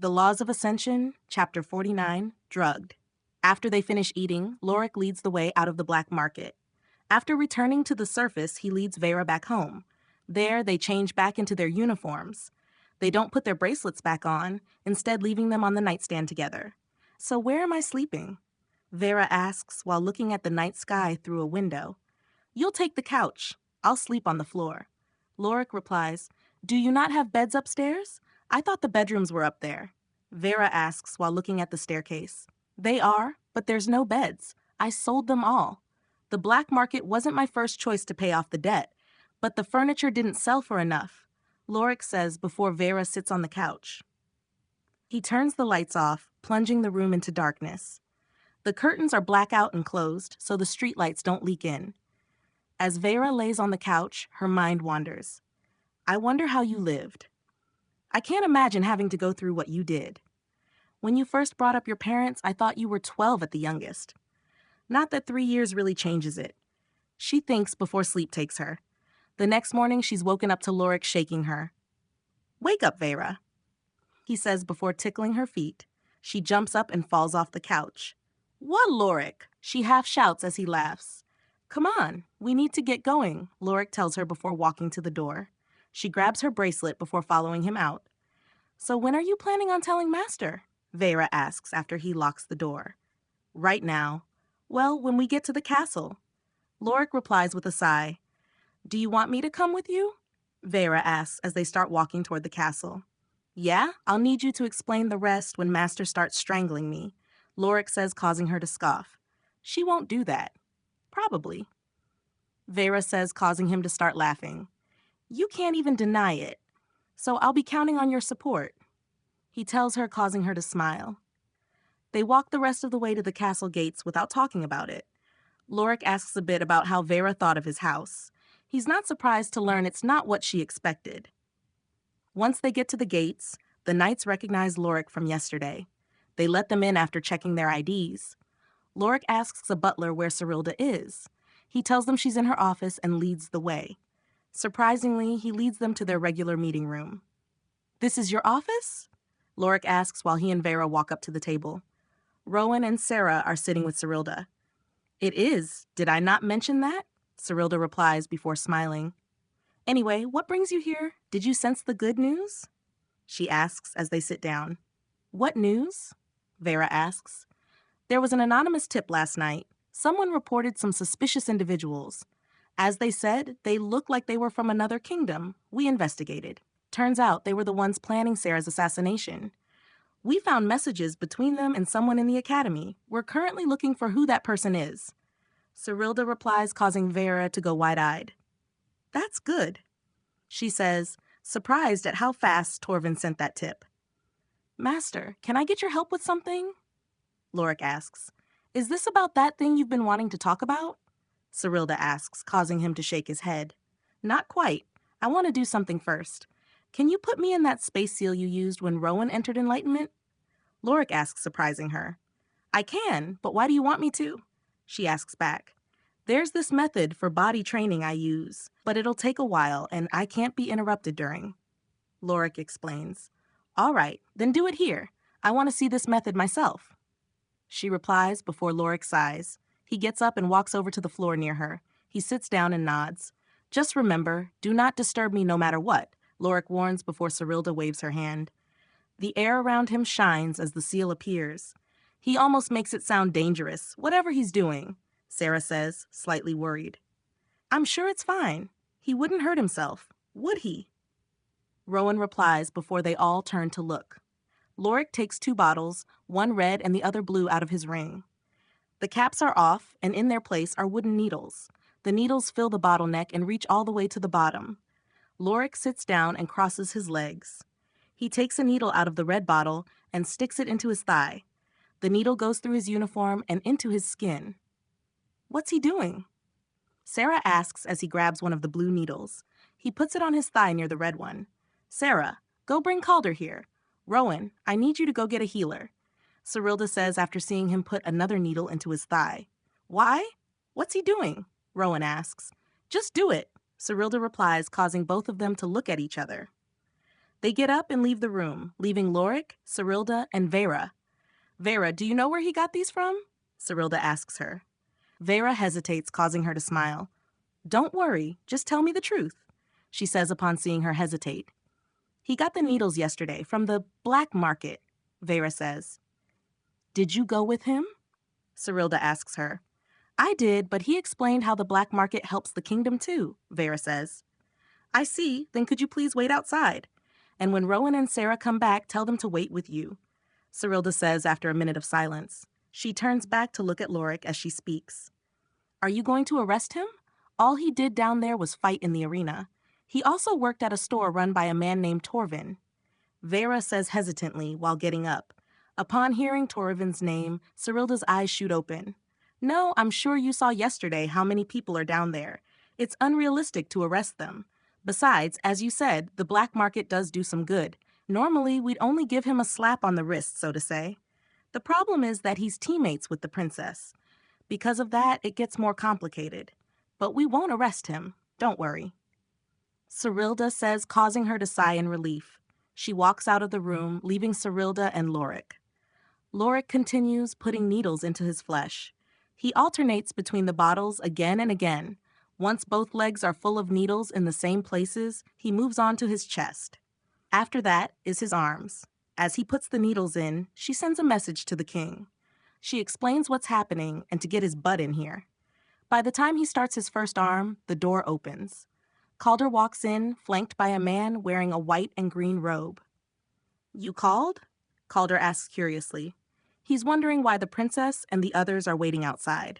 The Laws of Ascension, Chapter 49, Drugged. After they finish eating, Lorik leads the way out of the black market. After returning to the surface, he leads Vera back home. There, they change back into their uniforms. They don't put their bracelets back on, instead leaving them on the nightstand together. So where am I sleeping? Vera asks while looking at the night sky through a window. You'll take the couch. I'll sleep on the floor. Lorik replies, Do you not have beds upstairs? I thought the bedrooms were up there. Vera asks while looking at the staircase. They are, but there's no beds. I sold them all. The black market wasn't my first choice to pay off the debt, but the furniture didn't sell for enough, Lorik says before Vera sits on the couch. He turns the lights off, plunging the room into darkness. The curtains are blackout and closed, so the streetlights don't leak in. As Vera lays on the couch, her mind wanders. I wonder how you lived. I can't imagine having to go through what you did. When you first brought up your parents, I thought you were 12 at the youngest. Not that 3 years really changes it. She thinks before sleep takes her. The next morning, she's woken up to Lorik shaking her. Wake up, Vera, he says before tickling her feet. She jumps up and falls off the couch. What, Lorik? She half shouts as he laughs. Come on, we need to get going, Lorik tells her before walking to the door. She grabs her bracelet before following him out. So when are you planning on telling Master? Vera asks after he locks the door. Right now. Well, when we get to the castle. Lorik replies with a sigh. Do you want me to come with you? Vera asks as they start walking toward the castle. Yeah, I'll need you to explain the rest when Master starts strangling me, Lorik says, causing her to scoff. She won't do that. Probably. Vera says, causing him to start laughing. You can't even deny it. So I'll be counting on your support. He tells her, causing her to smile. They walk the rest of the way to the castle gates without talking about it. Lorik asks a bit about how Vera thought of his house. He's not surprised to learn it's not what she expected. Once they get to the gates, the knights recognize Lorik from yesterday. They let them in after checking their IDs. Lorik asks a butler where Serilda is. He tells them she's in her office and leads the way. Surprisingly, he leads them to their regular meeting room. This is your office? Lorik asks while he and Vera walk up to the table. Rowan and Sarah are sitting with Serilda. It is. Did I not mention that? Serilda replies before smiling. Anyway, what brings you here? Did you sense the good news? She asks as they sit down. What news? Vera asks. There was an anonymous tip last night. Someone reported some suspicious individuals. As they said, they looked like they were from another kingdom. We investigated. Turns out they were the ones planning Sarah's assassination. We found messages between them and someone in the academy. We're currently looking for who that person is. Serilda replies, causing Vera to go wide-eyed. That's good, she says, surprised at how fast Torvin sent that tip. Master, can I get your help with something? Lorik asks. Is this about that thing you've been wanting to talk about? Serilda asks, causing him to shake his head. Not quite. I want to do something first. Can you put me in that space seal you used when Rowan entered Enlightenment? Lorik asks, surprising her. I can, but why do you want me to? She asks back. There's this method for body training I use, but it'll take a while and I can't be interrupted during. Lorik explains. All right, then do it here. I want to see this method myself. She replies before Lorik sighs. He gets up and walks over to the floor near her. He sits down and nods. Just remember, do not disturb me no matter what, Lorik warns before Serilda waves her hand. The air around him shines as the seal appears. He almost makes it sound dangerous, whatever he's doing, Sarah says, slightly worried. I'm sure it's fine. He wouldn't hurt himself, would he? Rowan replies before they all turn to look. Lorik takes 2 bottles, one red and the other blue, out of his ring. The caps are off, and in their place are wooden needles. The needles fill the bottleneck and reach all the way to the bottom. Lorik sits down and crosses his legs. He takes a needle out of the red bottle and sticks it into his thigh. The needle goes through his uniform and into his skin. What's he doing? Sarah asks as he grabs one of the blue needles. He puts it on his thigh near the red one. Sarah, go bring Calder here. Rowan, I need you to go get a healer, Serilda says after seeing him put another needle into his thigh. Why? What's he doing? Rowan asks. Just do it, Serilda replies, causing both of them to look at each other. They get up and leave the room, leaving Lorik, Cyrilda, and Vera. Vera, do you know where he got these from? Cyrilda asks her. Vera hesitates, causing her to smile. Don't worry, just tell me the truth, she says upon seeing her hesitate. He got the needles yesterday from the black market, Vera says. Did you go with him? Cyrilda asks her. I did, but he explained how the black market helps the kingdom too, Vera says. I see, then could you please wait outside? And when Rowan and Sarah come back, tell them to wait with you, Cyrilda says after a minute of silence. She turns back to look at Lorik as she speaks. Are you going to arrest him? All he did down there was fight in the arena. He also worked at a store run by a man named Torvin. Vera says hesitantly while getting up. Upon hearing Torvin's name, Cyrilda's eyes shoot open. No, I'm sure you saw yesterday how many people are down there. It's unrealistic to arrest them. Besides, as you said, the black market does do some good. Normally, we'd only give him a slap on the wrist, so to say. The problem is that he's teammates with the princess. Because of that, it gets more complicated. But we won't arrest him. Don't worry. Cyrilda says, causing her to sigh in relief. She walks out of the room, leaving Cyrilda and Lorik. Lorik continues putting needles into his flesh. He alternates between the bottles again and again. Once both legs are full of needles in the same places, he moves on to his chest. After that is his arms. As he puts the needles in, she sends a message to the king. She explains what's happening and to get his butt in here. By the time he starts his first arm, the door opens. Calder walks in, flanked by a man wearing a white and green robe. You called? Calder asks curiously. He's wondering why the princess and the others are waiting outside.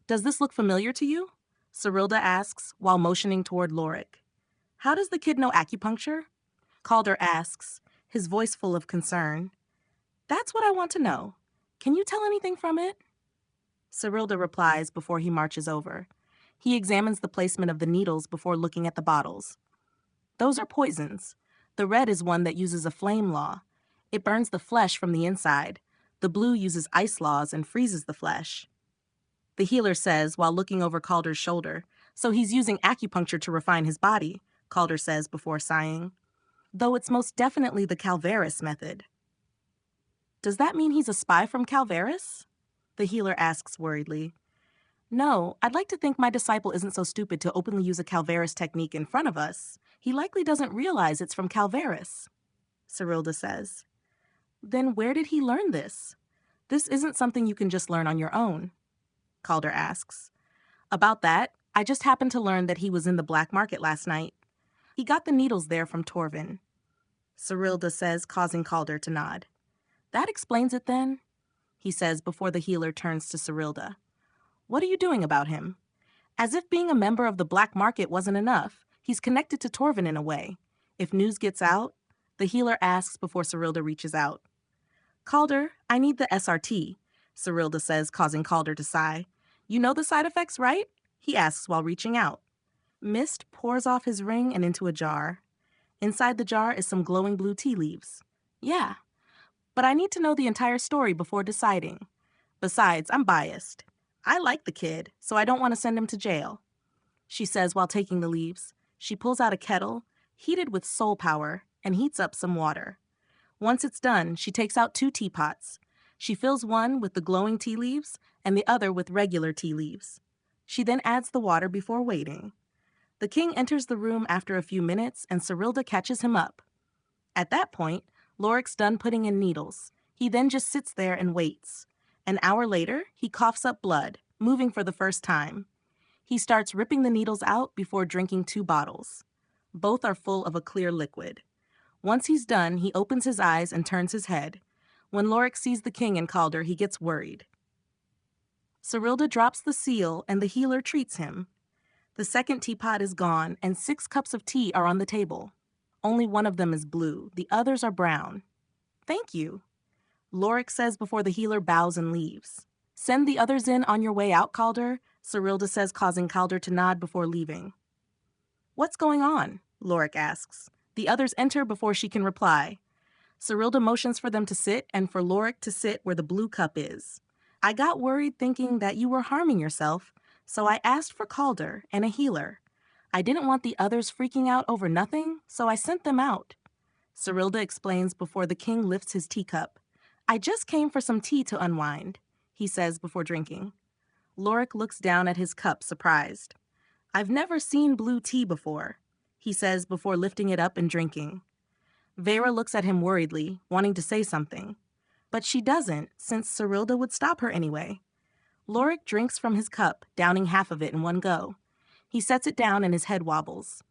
Does this look familiar to you? Cyrilda asks while motioning toward Lorik. How does the kid know acupuncture? Calder asks, his voice full of concern. That's what I want to know. Can you tell anything from it? Cyrilda replies before he marches over. He examines the placement of the needles before looking at the bottles. Those are poisons. The red is one that uses a flame law. It burns the flesh from the inside. The blue uses ice laws and freezes the flesh. The healer says while looking over Calder's shoulder, so he's using acupuncture to refine his body, Calder says before sighing. Though it's most definitely the Calvaris method. Does that mean he's a spy from Calvaris? The healer asks worriedly. No, I'd like to think my disciple isn't so stupid to openly use a Calvaris technique in front of us. He likely doesn't realize it's from Calvaris, Cyrilda says. Then where did he learn this? This isn't something you can just learn on your own, Calder asks. About that, I just happened to learn that he was in the black market last night. He got the needles there from Torvin, Cyrilda says, causing Calder to nod. That explains it then, he says before the healer turns to Cyrilda. What are you doing about him? As if being a member of the black market wasn't enough, he's connected to Torvin in a way. If news gets out, the healer asks before Cyrilda reaches out. Calder, I need the SRT, Cyrilda says, causing Calder to sigh. You know the side effects, right? He asks while reaching out. Mist pours off his ring and into a jar. Inside the jar is some glowing blue tea leaves. Yeah, but I need to know the entire story before deciding. Besides, I'm biased. I like the kid, so I don't want to send him to jail, she says while taking the leaves. She pulls out a kettle, heated with soul power, and heats up some water. Once it's done, she takes out 2 teapots. She fills one with the glowing tea leaves and the other with regular tea leaves. She then adds the water before waiting. The king enters the room after a few minutes, and Cyrilda catches him up. At that point, Lorik's done putting in needles. He then just sits there and waits. An hour later, he coughs up blood, moving for the first time. He starts ripping the needles out before drinking 2 bottles. Both are full of a clear liquid. Once he's done, he opens his eyes and turns his head. When Lorik sees the king and Calder, he gets worried. Cyrilda drops the seal, and the healer treats him. The second teapot is gone, and 6 cups of tea are on the table. Only one of them is blue. The others are brown. Thank you, Lorik says before the healer bows and leaves. Send the others in on your way out, Calder, Cyrilda says, causing Calder to nod before leaving. What's going on? Lorik asks. The others enter before she can reply. Cyrilda motions for them to sit and for Lorik to sit where the blue cup is. I got worried thinking that you were harming yourself, so I asked for Calder and a healer. I didn't want the others freaking out over nothing, so I sent them out. Cyrilda explains before the king lifts his teacup. I just came for some tea to unwind, he says before drinking. Lorik looks down at his cup, surprised. I've never seen blue tea before, he says before lifting it up and drinking. Vera looks at him worriedly, wanting to say something. But she doesn't, since Cyrilda would stop her anyway. Lorik drinks from his cup, downing half of it in one go. He sets it down and his head wobbles.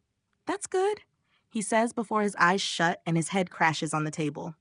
That's good, he says before his eyes shut and his head crashes on the table.